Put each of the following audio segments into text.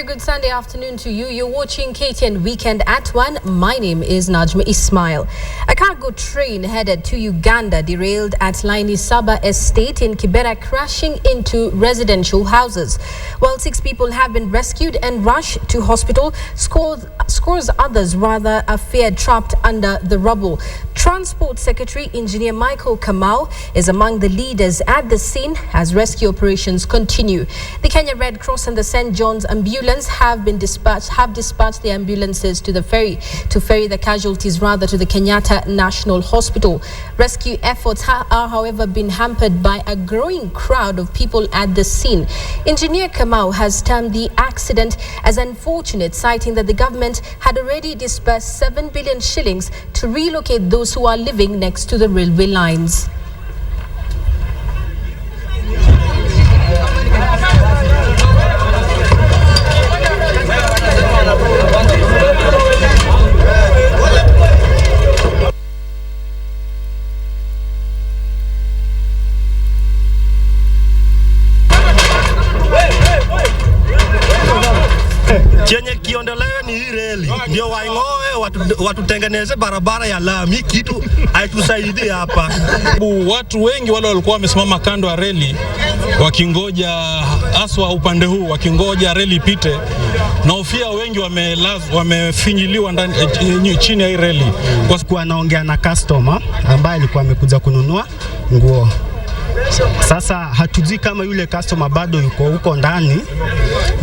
very good Sunday afternoon to you. You're watching KTN Weekend at 1. My name is Najma Ismael. A cargo train headed to Uganda derailed at Lainisaba Estate in Kibera, crashing into residential houses. While 6 people have been rescued and rushed to hospital, scores others rather are feared trapped under the rubble. Transport Secretary Engineer Michael Kamau is among the leaders at the scene as rescue operations continue. The Kenya Red Cross and the St. John's ambulance have dispatched the ambulances to the ferry to ferry the casualties to the Kenyatta National Hospital. Rescue efforts are however been hampered by a growing crowd of people at the scene. Engineer Kamau has termed the accident as unfortunate, citing that the government had already disbursed 7 billion shillings to relocate those who are living next to the railway lines. Chenye kiondolewe ni hii reli ndio waingoe watutengeneze barabara ya lami, kitu haitusaidii hapa. Watu wengi wale walikuwa wamesimama kando ya reli wakingoja, aswa upande huu wakingoja reli ipite, na ofia wengi wamefinyiliwa ndani chini ya hii reli. Kwa naongea na customer ambaye alikuwa amekuja kununua nguo. Sasa hatujui kama yule customer bado yuko huko ndani,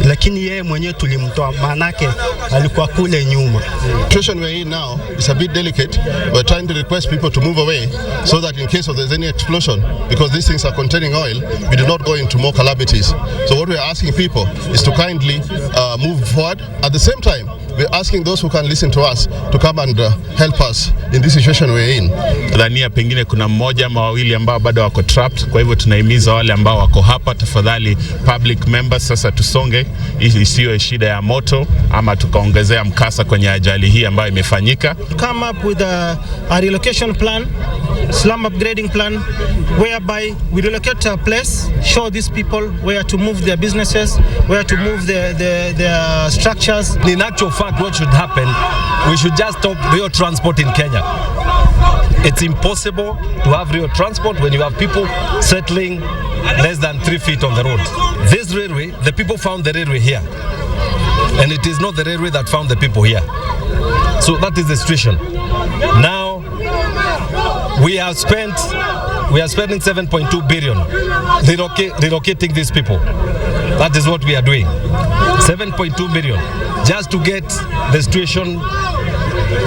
lakini yeye mwenyewe tulimtoa, manake alikuwa kule nyuma. Situation we're in now is a bit delicate. We're trying to request people to move away so that in case of there's any explosion, because these things are containing oil, we do not go into more calamities. So what we're asking people is to kindly move forward. At the same time, we're asking those who can listen to us to come and help us in this situation we're in. Dhania pengine kuna mmoja ama wawili ambao bado wako trapped, kwa hivyo tunahimiza wale ambao wako hapa, tafadhali public members, sasa tusonge isiwe shida ya moto ama tukaongezea mkasa kwenye ajali hii ambayo imefanyika. Come up with a relocation plan, slum upgrading plan, whereby we relocate a place, show these people where to move their businesses, where to move their structures. In actual fact, what should happen, we should just stop rail transport in Kenya. It's impossible to have rail transport when you have people settling less than 3 feet on the road. This railway, the people found the railway here, and it is not the railway that found the people here. So that is the situation. Now we are spending 7.2 billion relocating these people. That is what we are doing. 7.2 billion just to get the situation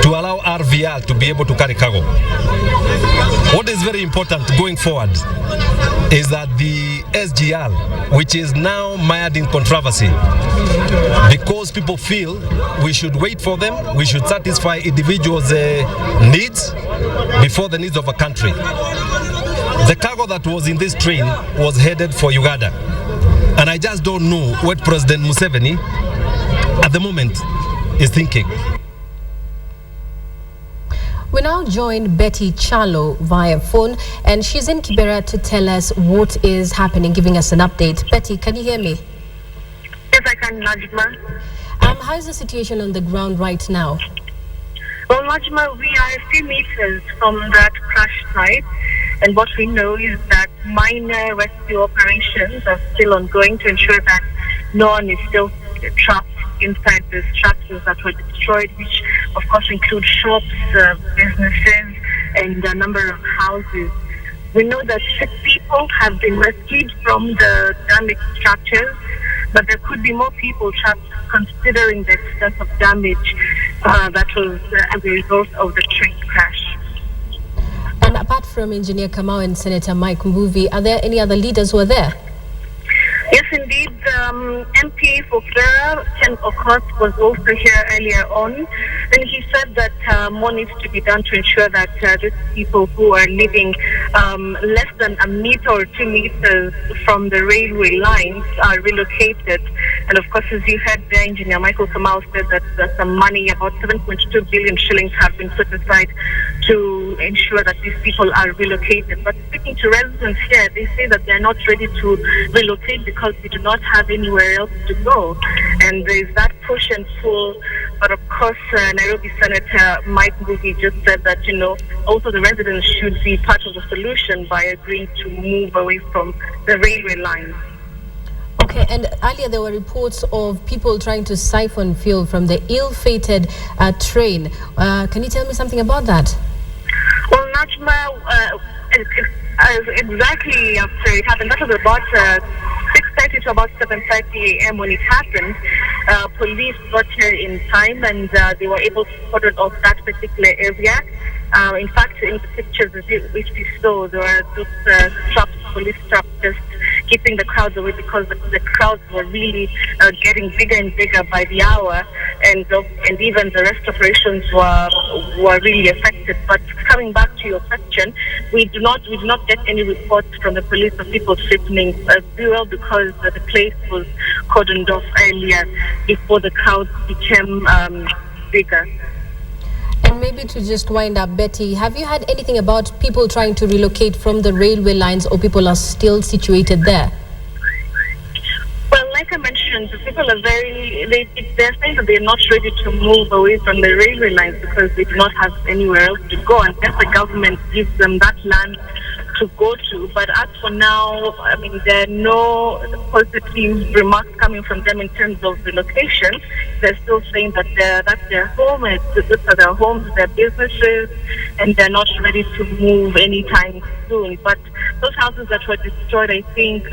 to allow RVL to be able to carry cargo. What is very important going forward is that the SGR, which is now mired in controversy, because people feel we should wait for them, we should satisfy individuals' needs before the needs of a country. The cargo that was in this train was headed for Uganda, and I just don't know what President Museveni at the moment is thinking. We now join Betty Chalo via phone, and she's in Kibera to tell us what is happening, giving us an update. Betty, can you hear me? Yes, I can, Najma. How is the situation on the ground right now? Well, Najma, we are a few meters from that crash site, and what we know is that minor rescue operations are still ongoing to ensure that no one is still trapped inside the structures that were destroyed, which of course include shops, businesses, and a number of houses. We know that 6 people have been rescued from the damaged structures, but there could be more people trapped considering the extent of damage that was as a result of the train crash. And apart from Engineer Kamau and Senator Mike Mbuvi, are there any other leaders who are there? Yes, indeed. MP for Kibera, Ken Okot, was also here earlier on, and he said that more needs to be done to ensure that these people who are living less than a meter or 2 meters from the railway lines are relocated. And of course, as you heard there, Engineer Michael Kamau said that some money, about 7.2 billion shillings, have been set aside to to ensure that these people are relocated. But speaking to residents here, they say that they are not ready to relocate because we do not have anywhere else to go. And there is that push and pull. But of course, Nairobi Senator Mike Mbuvi just said that, also the residents should be part of the solution by agreeing to move away from the railway line. Okay, and earlier there were reports of people trying to siphon fuel from the ill-fated train. Can you tell me something about that? Well, Najma, exactly after it happened, that was about 6:30 to about 7:30 a.m. when it happened. Police got here in time and they were able to cordon off that particular area. In fact, in the pictures which we saw, there were those police traps just keeping the crowds away because the crowds were really getting bigger and bigger by the hour, and even the rest operations were really affected. But coming back to your question, we do not get any reports from the police of people threatening fuel because the place was cordoned off earlier before the crowds became bigger. And maybe to just wind up, Betty, have you had anything about people trying to relocate from the railway lines, or people are still situated there? Well, like I mentioned, the people are they're saying that they're not ready to move away from the railway lines because they do not have anywhere else to go, unless the government gives them that land to go to. But as for now, I mean, there are no positive remarks coming from them in terms of the location. They're still saying that that's their home, and these are their homes, their businesses, and they're not ready to move anytime soon. But those houses that were destroyed, I think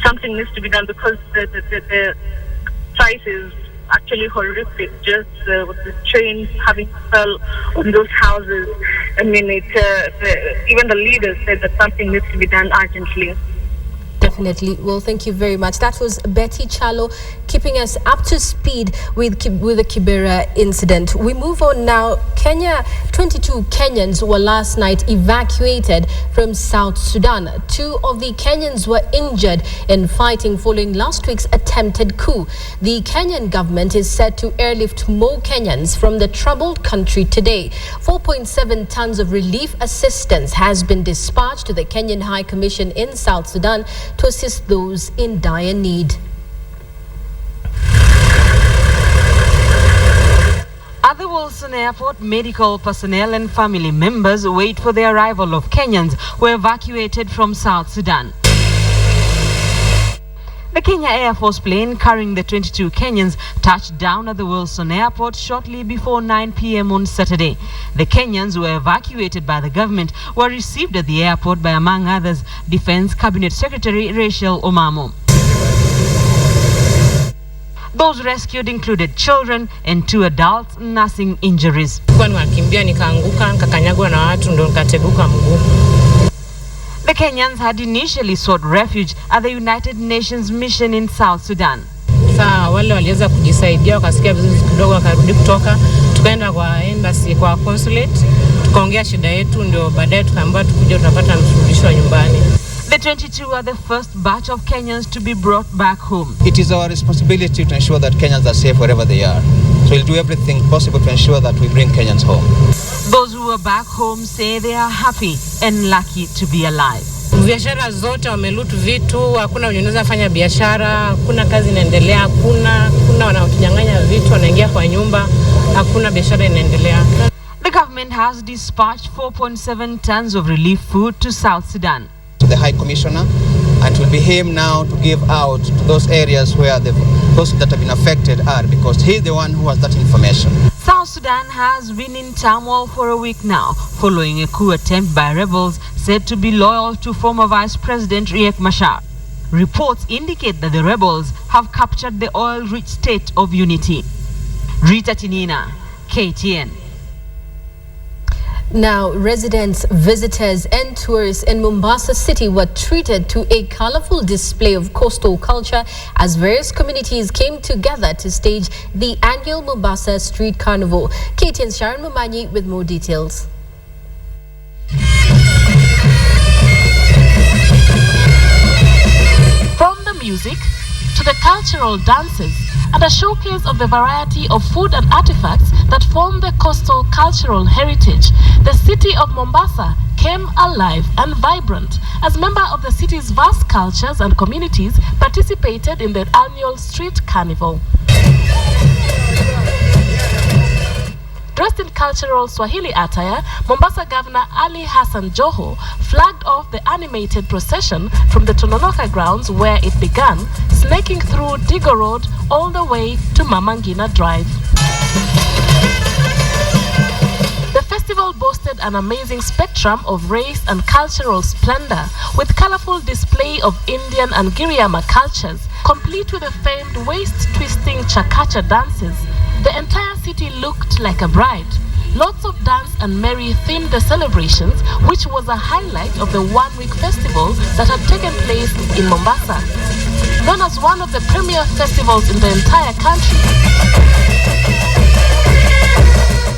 something needs to be done because the site is actually horrific. Just with the trains having fell on those houses, I mean, even the leaders said that something needs to be done urgently. Definitely. Well, thank you very much. That was Betty Chalo keeping us up to speed with the Kibera incident. We move on now. Kenya, 22 Kenyans were last night evacuated from South Sudan. 2 of the Kenyans were injured in fighting following last week's attempted coup. The Kenyan government is set to airlift more Kenyans from the troubled country today. 4.7 tons of relief assistance has been dispatched to the Kenyan High Commission in South Sudan to assist those in dire need. At the Wilson Airport, medical personnel and family members wait for the arrival of Kenyans who were evacuated from South Sudan. The Kenya Air Force plane carrying the 22 Kenyans touched down at the Wilson Airport shortly before 9 p.m. on Saturday. The Kenyans who were evacuated by the government were received at the airport by, among others, Defense Cabinet Secretary Rachel Omamo. Those rescued included children and 2 adults nursing injuries. The Kenyans had initially sought refuge at the United Nations mission in South Sudan. Wale waliweza kujisaidia wakasikia vizuri kidogo wakarudi kutoka tukaenda kwa embassy kwa consulate tukaongea shida yetu ndio baadaye tukaambiwa tukuje tutapata mrudisho nyumbani. The 22 are the first batch of Kenyans to be brought back home. It is our responsibility to ensure that Kenyans are safe wherever they are. So we'll do everything possible to ensure that we bring Kenyans home. Those who are back home say they are happy and lucky to be alive. Biashara zote wamelutu vitu, hakuna unaweza fanya biashara, hakuna kazi inaendelea, hakuna wanaotunyang'anya vitu, wanaingia kwa nyumba, hakuna biashara inaendelea. The government has dispatched 4.7 tons of relief food to South Sudan. To the High Commissioner, and it will be him now to give out to those areas where those that have been affected are, because he's the one who has that information. South Sudan has been in turmoil for a week now, following a coup attempt by rebels said to be loyal to former Vice President Riek Machar. Reports indicate that the rebels have captured the oil-rich state of Unity. Rita Tinina, KTN. Now, residents, visitors and tourists in Mombasa City were treated to a colorful display of coastal culture as various communities came together to stage the annual Mombasa Street Carnival. KTN's Sharon Mamanyi with more details. From the music to to the cultural dances and a showcase of the variety of food and artifacts that form the coastal cultural heritage, the city of Mombasa came alive and vibrant as members of the city's vast cultures and communities participated in the annual street carnival. Dressed in cultural Swahili attire, Mombasa Governor Ali Hassan Joho flagged off the animated procession from the Tononoka grounds where it began, snaking through Digo Road all the way to Mama Ngina Drive. The festival boasted an amazing spectrum of race and cultural splendor, with colorful display of Indian and Giriama cultures, complete with the famed waist-twisting Chakacha dances. The entire city looked like a bride. Lots of dance and merry themed the celebrations, which was a highlight of the one-week festival that had taken place in Mombasa. Known as one of the premier festivals in the entire country,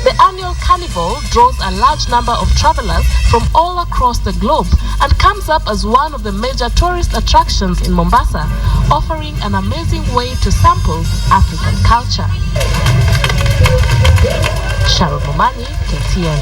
the annual carnival draws a large number of travelers from all across the globe and comes up as one of the major tourist attractions in Mombasa, offering an amazing way to sample African culture. Sharon Momani, KTN.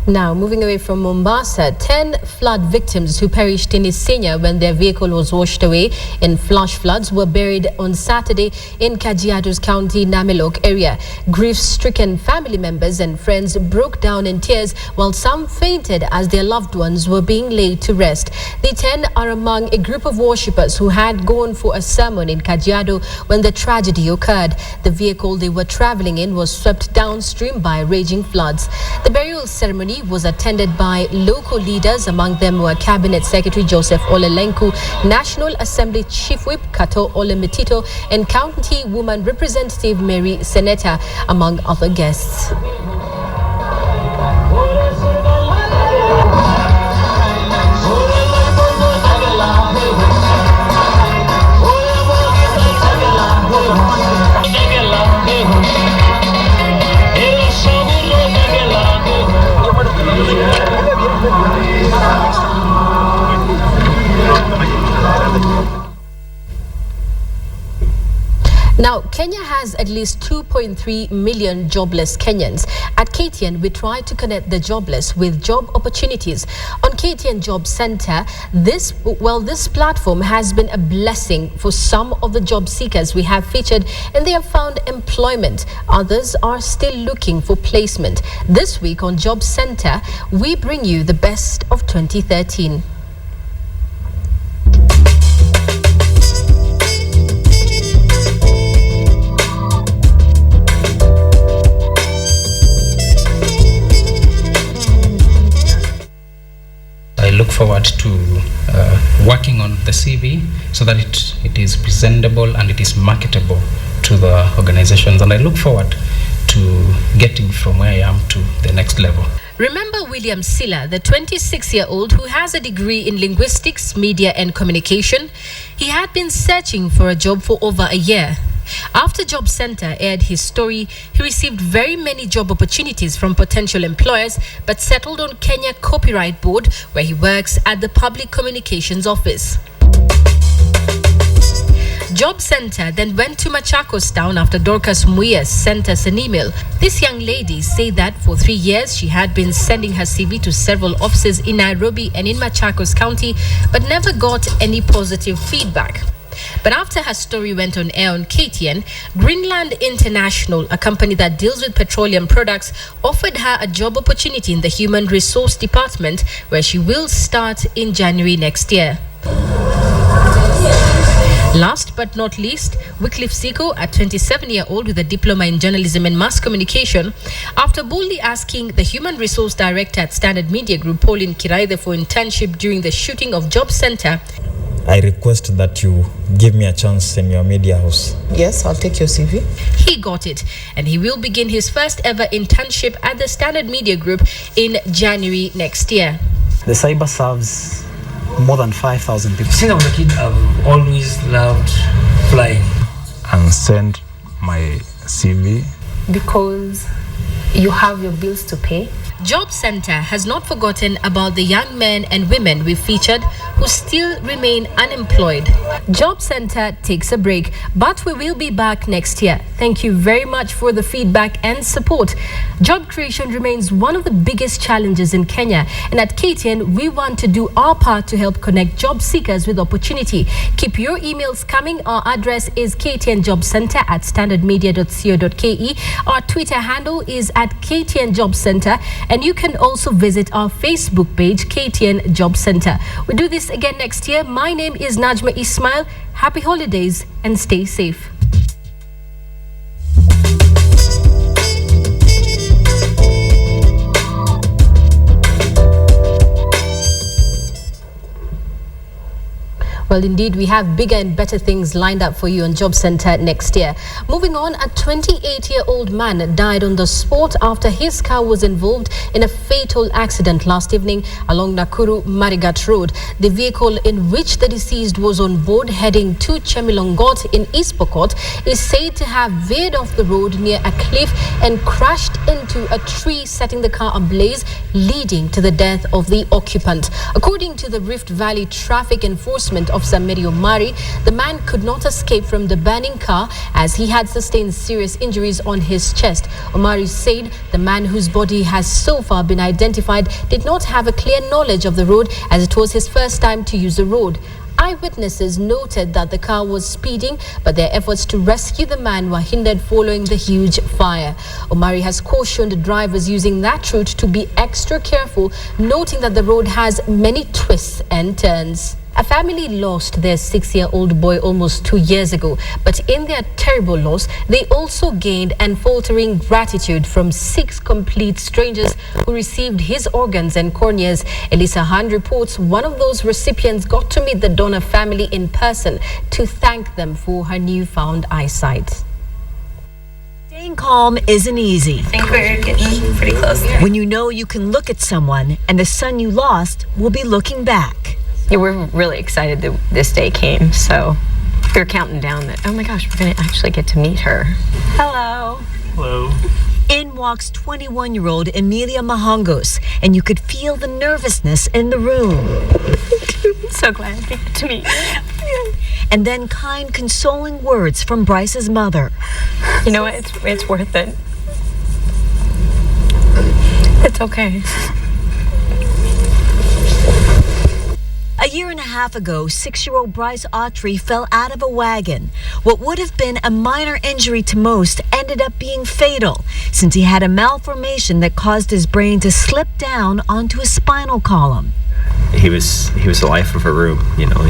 Now, moving away from Mombasa, 10 flood victims who perished in Isinya when their vehicle was washed away in flash floods were buried on Saturday in Kajiado's County Namilok area. Grief-stricken family members and friends broke down in tears while some fainted as their loved ones were being laid to rest. The 10 are among a group of worshippers who had gone for a sermon in Kajiado when the tragedy occurred. The vehicle they were traveling in was swept downstream by raging floods. The burial ceremony was attended by local leaders. Among them were Cabinet Secretary Joseph Olelenku, National Assembly Chief Whip Kato Olemitito, and County Woman Representative Mary Seneta, among other guests. Now, Kenya has at least 2.3 million jobless Kenyans. At KTN, we try to connect the jobless with job opportunities. On KTN Job Center, this platform has been a blessing for some of the job seekers we have featured, and they have found employment. Others are still looking for placement. This week on Job Center, we bring you the best of 2013. I look forward to working on the CV so that it is presentable and it is marketable to the organizations, and I look forward to getting from where I am to the next level. Remember William Silla, the 26-year-old who has a degree in linguistics, media and communication? He had been searching for a job for over a year. After Job Center aired his story, he received very many job opportunities from potential employers, but settled on Kenya Copyright Board, where he works at the Public Communications Office. Job Center then went to Machakos town after Dorcas Muya sent us an email. This young lady said that for 3 years she had been sending her CV to several offices in Nairobi and in Machakos County, but never got any positive feedback. But after her story went on air on KTN, Greenland International, a company that deals with petroleum products, offered her a job opportunity in the Human Resource Department, where she will start in January next year. Last but not least, Wycliffe Siko, a 27-year-old with a diploma in journalism and mass communication, after boldly asking the Human Resource Director at Standard Media Group, Pauline Kiraithe, for internship during the shooting of Job Center, I request that you give me a chance in your media house. Yes, I'll take your CV. He got it, and he will begin his first ever internship at the Standard Media Group in January next year. The cyber serves more than 5,000 people. Since I was a kid, I've always loved flying. And send my CV. Because you have your bills to pay. Job Center has not forgotten about the young men and women we featured who still remain unemployed. Job Center takes a break, but we will be back next year. Thank you very much for the feedback and support. Job creation remains one of the biggest challenges in Kenya, and at KTN, we want to do our part to help connect job seekers with opportunity. Keep your emails coming. Our address is ktnjobcenter@standardmedia.co.ke. Our Twitter handle is @KTN Job Center, and you can also visit our Facebook page, KTN Job Center. We'll do this again next year. My name is Najma Ismael. Happy holidays and stay safe. Well, indeed, we have bigger and better things lined up for you on Job Center next year. Moving on, a 28-year-old man died on the spot after his car was involved in a fatal accident last evening along Nakuru-Marigat Road. The vehicle in which the deceased was on board heading to Chemilongot in East Pokot is said to have veered off the road near a cliff and crashed into a tree, setting the car ablaze, leading to the death of the occupant. According to the Rift Valley Traffic Enforcement Officer Mary Omari, the man could not escape from the burning car as he had sustained serious injuries on his chest. Omari said the man, whose body has so far been identified, did not have a clear knowledge of the road as it was his first time to use the road. Eyewitnesses noted that the car was speeding, but their efforts to rescue the man were hindered following the huge fire. Omari has cautioned drivers using that route to be extra careful, noting that the road has many twists and turns. A family lost their 6-year-old boy almost 2 years ago, but in their terrible loss, they also gained unfaltering gratitude from 6 complete strangers who received his organs and corneas. Elisa Han reports one of those recipients got to meet the donor family in person to thank them for her newfound eyesight. Staying calm isn't easy. I think we're getting pretty close. When you know you can look at someone and the son you lost will be looking back. Yeah, we're really excited that this day came, so we were counting down that, oh my gosh, we're going to actually get to meet her. Hello. Hello. In walks 21-year-old Emilia Mahongos, and you could feel the nervousness in the room. I'm so glad we get to meet you. And then kind, consoling words from Bryce's mother. You know what? It's worth it. It's okay. A year and a half ago, 6-year-old Bryce Autry fell out of a wagon. What would have been a minor injury to most ended up being fatal, since he had a malformation that caused his brain to slip down onto his spinal column. He was the life of a room, you know.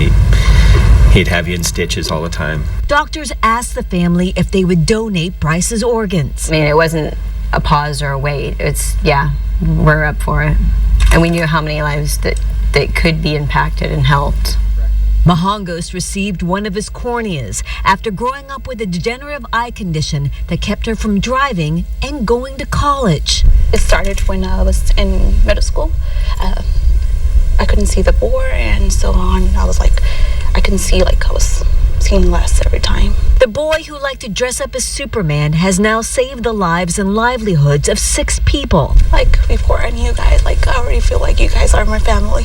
He'd have you in stitches all the time. Doctors asked the family if they would donate Bryce's organs. I mean, it wasn't a pause or a wait. It's, yeah, we're up for it. And we knew how many lives that could be impacted and helped. Mahongos received one of his corneas after growing up with a degenerative eye condition that kept her from driving and going to college. It started when I was in middle school. I couldn't see the board, and so on. I was like, I couldn't see, like I was seeing less every time. The boy who liked to dress up as Superman has now saved the lives and livelihoods of 6 people. Like, before I knew you guys, like, I already feel like you guys are my family.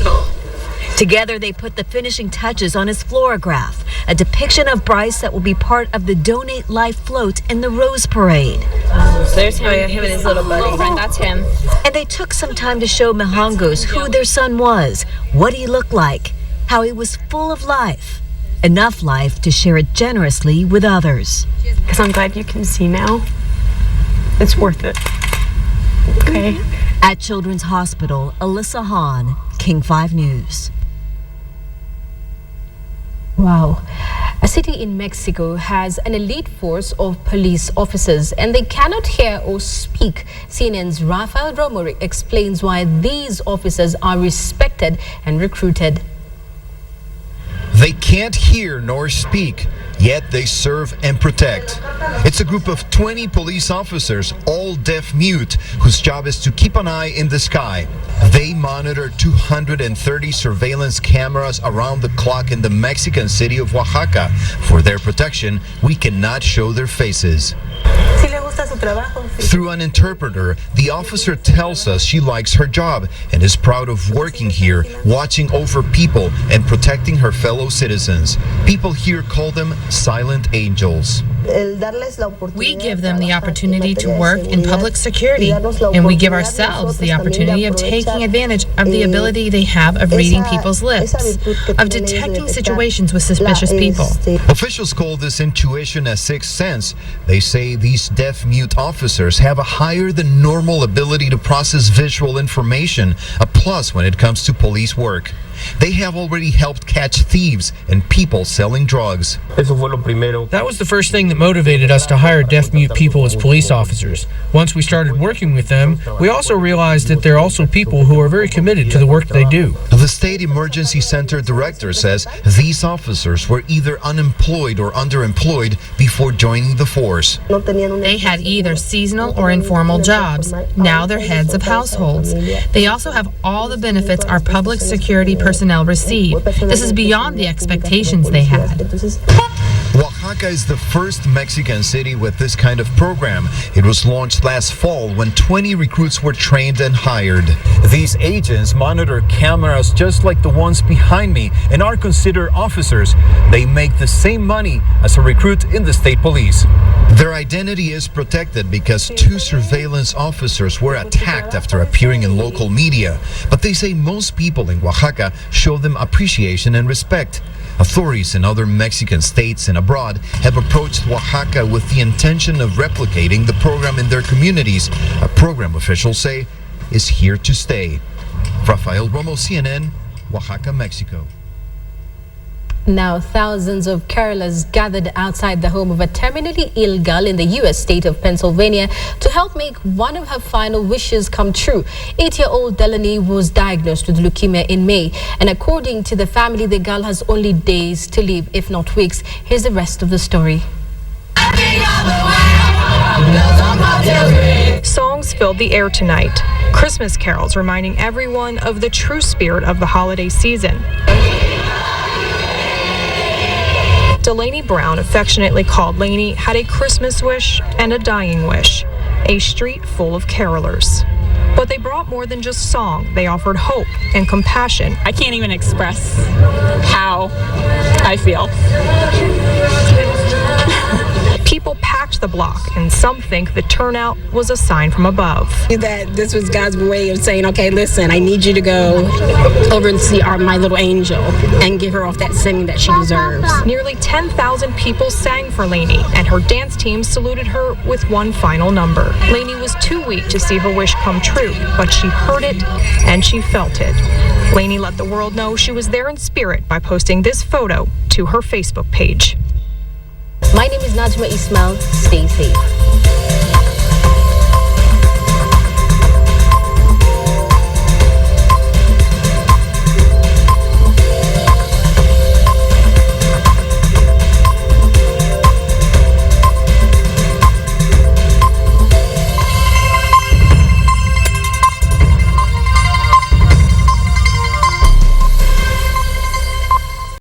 Together, they put the finishing touches on his fluorograph, a depiction of Bryce that will be part of the Donate Life float in the Rose Parade. So there's him, him and his little buddy. Friend, that's him. And they took some time to show Mahongos who their son was, what he looked like, how he was full of life. Enough life to share it generously with others. Because I'm glad you can see now. It's worth it. Okay. At Children's Hospital, Alyssa Hahn, King 5 News. Wow. A city in Mexico has an elite force of police officers and they cannot hear or speak. CNN's Rafael Romero explains why these officers are respected and recruited. They can't hear nor speak, yet they serve and protect. It's a group of 20 police officers, all deaf-mute, whose job is to keep an eye in the sky. They monitor 230 surveillance cameras around the clock in the Mexican city of Oaxaca. For their protection, we cannot show their faces. Through an interpreter, the officer tells us she likes her job and is proud of working here, watching over people and protecting her fellow citizens. People here call them silent angels. We give them the opportunity to work in public security, and we give ourselves the opportunity of taking advantage of the ability they have of reading people's lips, of detecting situations with suspicious people. Officials call this intuition a sixth sense. They say these deaf-mute officers have a higher than normal ability to process visual information, a plus when it comes to police work. They have already helped catch thieves and people selling drugs. That was the first thing that motivated us to hire deaf-mute people as police officers. Once we started working with them, we also realized that there are also people who are very committed to the work they do. The State Emergency Center director says these officers were either unemployed or underemployed before joining the force. They had either seasonal or informal jobs. Now they're heads of households. They also have all the benefits our public security personnel receive. This is beyond the expectations they had. Oaxaca is the first Mexican city with this kind of program. It was launched last fall when 20 recruits were trained and hired. These agents monitor cameras just like the ones behind me and are considered officers. They make the same money as a recruit in the state police. Their identity is protected because 2 surveillance officers were attacked after appearing in local media. But they say most people in Oaxaca show them appreciation and respect. Authorities in other Mexican states and abroad have approached Oaxaca with the intention of replicating the program in their communities, a program officials say is here to stay. Rafael Romo, CNN, Oaxaca, Mexico. Now, thousands of carolers gathered outside the home of a terminally ill girl in the U.S. state of Pennsylvania to help make one of her final wishes come true. 8-year-old Delaney was diagnosed with leukemia in May, and according to the family, the girl has only days to live, if not weeks. Here's the rest of the story. Songs filled the air tonight. Christmas carols reminding everyone of the true spirit of the holiday season. Delaney Brown, affectionately called Laney, had a Christmas wish and a dying wish, a street full of carolers. But they brought more than just song. They offered hope and compassion. I can't even express how I feel. People packed the block, and some think the turnout was a sign from above. That this was God's way of saying, okay, listen, I need you to go over and see my little angel and give her off that singing that she deserves. Nearly 10,000 people sang for Laney, and her dance team saluted her with one final number. Laney was too weak to see her wish come true, but she heard it and she felt it. Laney let the world know she was there in spirit by posting this photo to her Facebook page. My name is Najma Ismael. Stay safe.